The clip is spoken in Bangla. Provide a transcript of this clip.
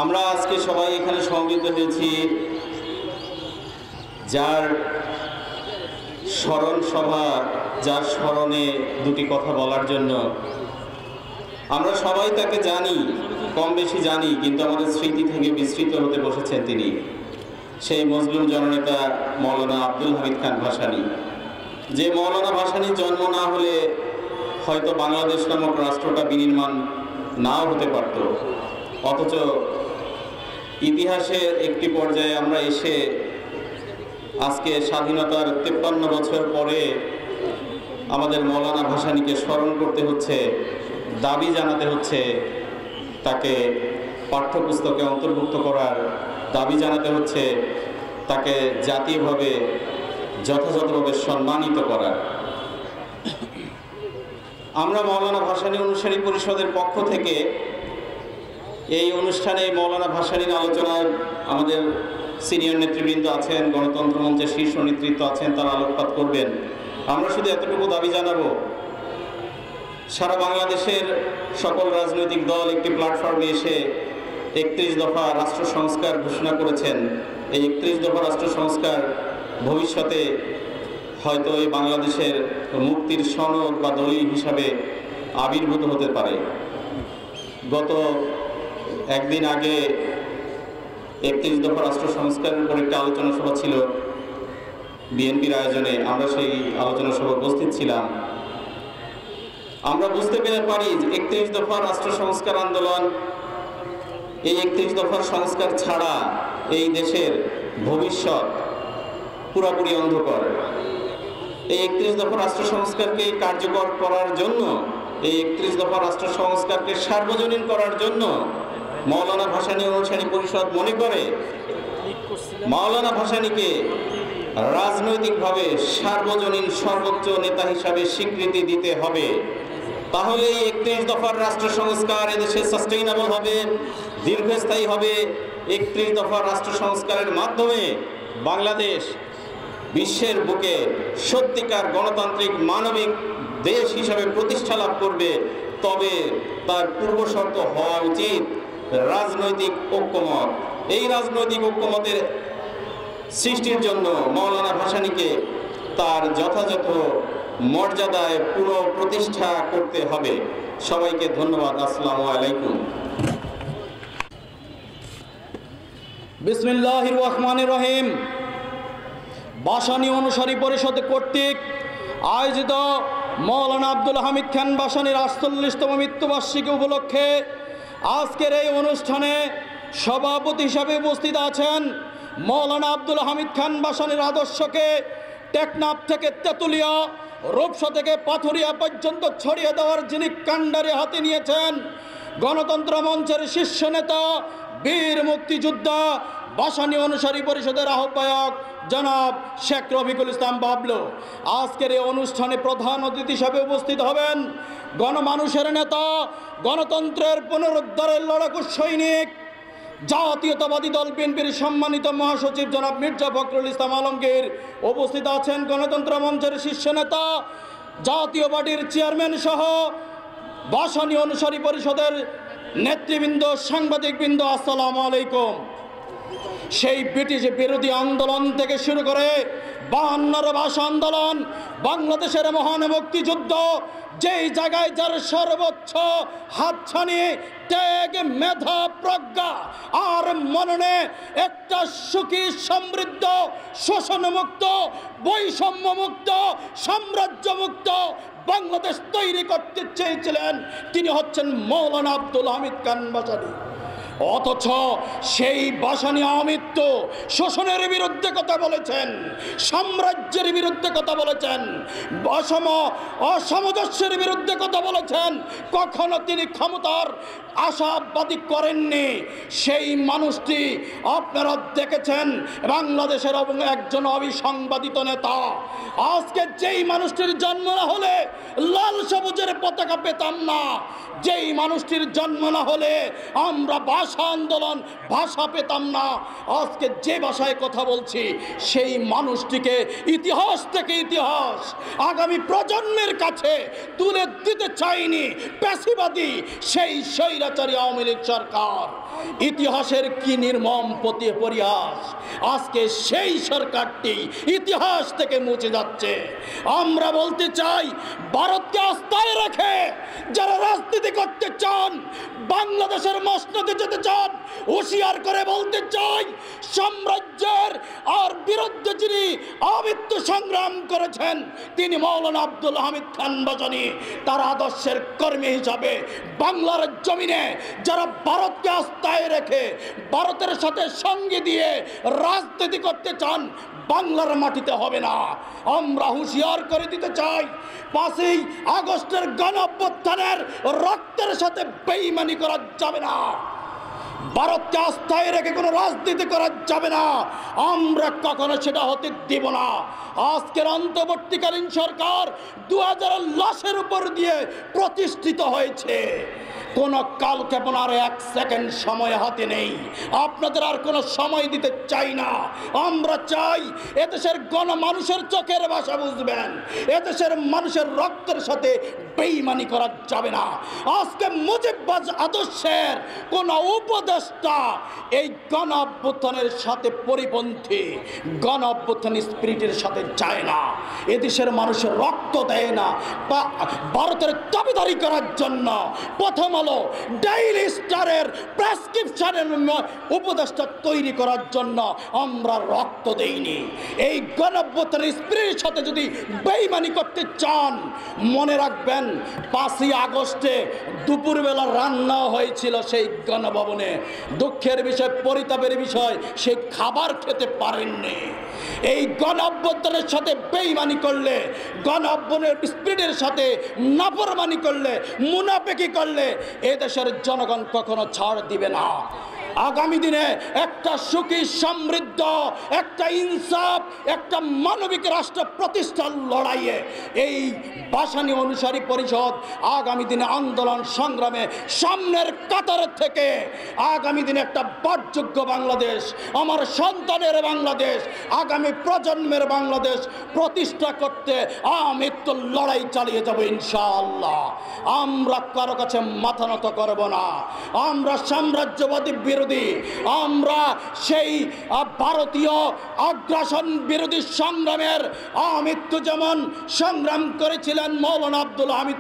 আমরা আজকে সবাই এখানে সমবেত হয়েছি যার স্মরণ সভা, যার স্মরণে দুটি কথা বলার জন্য। আমরা সবাই তাকে জানি, কম বেশি জানি, কিন্তু আমাদের স্মৃতি থেকে বিস্মৃত হতে বসেছেন তিনি। সেই মজলুম জননেতা মৌলানা আব্দুল হামিদ খান ভাসানী, যে মৌলানা ভাসানীর জন্ম না হলে হয়তো বাংলাদেশ নামক রাষ্ট্রটা বিনির্মাণ নাও হতে পারত। অথচ ইতিহাসের একটি পর্যায়ে আমরা এসে আজকে স্বাধীনতার 53 বছর পরে আমাদের মৌলানা ভাসানীকে স্মরণ করতে হচ্ছে, দাবি জানাতে হচ্ছে, তাকে পাঠ্যপুস্তকে অন্তর্ভুক্ত করার দাবি জানাতে হচ্ছে, তাকে জাতীয়ভাবে যথাযথভাবে সম্মানিত করার। আমরা মৌলানা ভাসানী অনুসারী পরিষদের পক্ষ থেকে এই অনুষ্ঠানে মৌলানা ভাসানীর আলোচনায় আমাদের সিনিয়র নেতৃবৃন্দ আছেন, গণতন্ত্র মঞ্চের শীর্ষ নেতৃত্ব আছেন, তারা আলোকপাত করবেন। আমরা শুধু এতটুকু দাবি জানাবো, সারা বাংলাদেশের সকল রাজনৈতিক দল একটি প্ল্যাটফর্মে এসে 31 দফা রাষ্ট্র সংস্কার ঘোষণা করেছেন। এই 31 দফা রাষ্ট্র সংস্কার ভবিষ্যতে হয়তো এই বাংলাদেশের মুক্তির সনদ বা দলিল হিসাবে আবির্ভূত হতে পারে। গত একদিন আগে 31 দফা রাষ্ট্র সংস্কারের উপর একটা আলোচনা সভা ছিল বিএনপির আয়োজনে। আমরা সেই আলোচনা সভা উপস্থিত ছিলাম। আমরা বুঝতে পারি যে 31 দফা রাষ্ট্র সংস্কার আন্দোলন, এই 31 দফার সংস্কার ছাড়া এই দেশের ভবিষ্যৎ পুরোপুরি অন্ধকার। এই 31 দফা রাষ্ট্র সংস্কারকে কার্যকর করার জন্য, এই 31 দফা রাষ্ট্র সংস্কারকে সার্বজনীন করার জন্য মৌলানা ভাসানী অনুসারী পরিষদ মনে করে মৌলানা ভাসানীকে রাজনৈতিকভাবে সার্বজনীন সর্বোচ্চ নেতা হিসাবে স্বীকৃতি দিতে হবে। তাহলে এই 31 দফার রাষ্ট্র সংস্কার এদেশে সাস্টেইনেবল হবে, দীর্ঘস্থায়ী হবে। 31 দফার রাষ্ট্র সংস্কারের মাধ্যমে বাংলাদেশ বিশ্বের বুকে সত্যিকার গণতান্ত্রিক মানবিক দেশ হিসাবে প্রতিষ্ঠা লাভ করবে। তবে তার পূর্বশর্ত হওয়া উচিত রাজনৈতিক ঐক্যমত। এই রাজনৈতিক ঐক্যমতের সৃষ্টির জন্য মৌলানা ভাসানীকে তার যথাযথ মর্যাদায় পুনঃপ্রতিষ্ঠা করতে হবে। সবাইকে ধন্যবাদ। আসসালামু আলাইকুম। বিসমিল্লাহির রহমানির রহিম। ভাসানী অনুসারী পরিষদ কর্তৃক আয়োজিত মৌলানা আব্দুল হামিদ খান ভাসানীর 48তম মৃত্যুবার্ষিকী উপলক্ষে আজকের এই অনুষ্ঠানে সভাপতি হিসাবে উপস্থিত আছেন মৌলানা আব্দুল হামিদ খান ভাসানীর আদর্শকে টেকনাফ থেকে তেঁতুলিয়া, রূপসা থেকে পাথুরিয়া পর্যন্ত ছড়িয়ে দেওয়ার যিনি কাণ্ডারি হাতে নিয়েছেন, গণতন্ত্র মঞ্চের শীর্ষ নেতা, বীর মুক্তিযোদ্ধা, ভাসানী অনুসারী পরিষদের আহ্বায়ক জনাব শেখ রফিকুল ইসলাম বাবলু। আজকের এই অনুষ্ঠানে প্রধান অতিথি হিসাবে উপস্থিত হবেন গণমানুষের নেতা, গণতন্ত্রের পুনরুদ্ধারের লড়াকু সৈনিক, জাতীয়তাবাদী দল বিএনপির সম্মানিত মহাসচিব জনাব মির্জা ফখরুল ইসলাম আলমগীর। উপস্থিত আছেন গণতন্ত্র মঞ্চের শীর্ষ নেতা, জাতীয় পার্টির চেয়ারম্যান সহ ভাসানী অনুসারী পরিষদের নেতৃবৃন্দ, সাংবাদিকবৃন্দ, আসসালামু আলাইকুম। সেই ব্রিটিশ বিরোধী আন্দোলন থেকে শুরু করে 52 ভাষা আন্দোলন, বাংলাদেশের মহান মুক্তিযুদ্ধ, যেই জায়গায় যার সর্বোচ্চ হাতছানি, ত্যাগ, মেধা, প্রজ্ঞা আর মননে একটা সুখী, সমৃদ্ধ, শোষণমুক্ত, বৈষম্যমুক্ত, সাম্রাজ্যমুক্ত বাংলাদেশ তৈরি করতে চেয়েছিলেন, তিনি হচ্ছেন মৌলানা আব্দুল হামিদ খান ভাসানী। অথচ সেই ভাসানী আমৃত্য শোষণের বিরুদ্ধে কথা বলেছেন, সাম্রাজ্যের বিরুদ্ধে কথা বলেছেন, অসামঞ্জস্যের বিরুদ্ধে কথা বলেছেন। কখনো তিনি ক্ষমতার আশাবাদী করেননি। সেই মানুষটি আপনারা দেখেছেন বাংলাদেশের একজন অবিসংবাদিত নেতা। আজকে যেই মানুষটির জন্ম না হলে লাল সবুজের পতাকা পেতাম না, যেই মানুষটির জন্ম না হলে আমরা ভাষা আন্দোলন ভাষা পেতাম না। আজকে যে ভাষায় কথা বলছি সেই মানুষটিকে ইতিহাস থেকে ইতিহাস আগামী প্রজন্মের কাছে তুলে দিতে চাইনি প্যাসিবাদী সেই স্বৈরাচারী আওয়ামী লীগ সরকার। ইতিহাসের কি নির্মম পরিহাস, আজকে সেই সরকারটি ইতিহাস থেকে মুছে যাচ্ছে। আমরা বলতে চাই, ভারতকে আস্থায় রেখে যারা রাজনীতি করতে চান, বাংলাদেশের মসনদে যেতে চান, হুঁশিয়ার করে বলতে চাই, সাম্রাজ্যের আর বিরুদ্ধে যিনি আমৃত্যু সংগ্রাম করেছেন তিনি মৌলানা আব্দুল হামিদ খান বাসানী। তার আদর্শের কর্মী হিসাবে বাংলার জমিনে যারা ভারতকে আস্থায় রেখে ভারতের সাথে সঙ্গী দিয়ে রাজনীতি করতে চান, বাংলার মাটিতে হবে না। আমরা হুঁশিয়ার করে দিতে চাই, 5ই আগস্টের গণঅভ্যুত্থানের রক্তের সাথে বেঈমানি করা যাবে না। ভারতকে আস্থায় রেখে কোনো রাজনীতি করা যাবে না, আমরা কখনো সেটা হতে দেব না। আজকের অন্তর্বর্তীকালীন সরকার 2000 লাশের উপর দিয়ে প্রতিষ্ঠিত হয়েছে। কোনো কালক্ষেপণার 1 সেকেন্ড সময় হাতে নেই, আপনাদের আর কোনো সময় দিতে চাই না। আমরা চাই এদেশের গণমানুষের চোখের ভাষা বুঝবেন, এদেশের মানুষের রক্তের সাথে বেঈমানি করা যাবে না। আজকে মুজিববাদ আদর্শের কোন উপদেষ্টা এই গণ অভ্যুত্থানের সাথে পরিপন্থী, গণ অভ্যুত্থান স্পিরিটের সাথে যায় না। এদেশের মানুষের রক্ত দেয় না ভারতের দাবিদারি করার জন্য। প্রথম আলো ডেইলি স্টারের প্রেসক্রিপশনের উপদেষ্টা তৈরি করার জন্য আমরা রক্ত দেইনি। এই গণ অভ্যুত্থানের স্পিরিটের সাথে যদি বেঈমানি করতে চান, মনে রাখবেন 5ই আগস্টে দুপুরবেলা রান্না হয়েছিল সেই গণভবনে। দুঃখের বিষয়, পরিতাপের বিষয়, সেই খাবার খেতে পারেননি। এই গণ অভ্যুত্থানের সাথে বেঈমানি করলে, গণ অভ্যুত্থানের স্পিরিটের সাথে নাফরমানি করলে, মুনাফিকি করলে এদেশের জনগণ কখনো ছাড় দিবে না। আগামী দিনে একটা সুখী সমৃদ্ধ, একটা ইনসাফ, একটা মানবিক রাষ্ট্র প্রতিষ্ঠার লড়াইয়ে এই ভাসানী অনুসারী পরিষদ আগামী দিনে আন্দোলন সংগ্রামে সামনের কাতারের থেকে আগামী দিনে একটা বাসযোগ্য বাংলাদেশ, আমার সন্তানের বাংলাদেশ, আগামী প্রজন্মের বাংলাদেশ প্রতিষ্ঠা করতে আমৃত্যু লড়াই চালিয়ে যাব ইনশাআল্লাহ। আমরা কারো কাছে মাথা নত করব না। আমরা সাম্রাজ্যবাদী বিরোধী, আমরা সেই ভারতীয় আগ্রাসন বিরোধী সংগ্রামের আমৃত্যু যেমন সংগ্রাম করেছিলেন মৌলানা আব্দুল হামিদ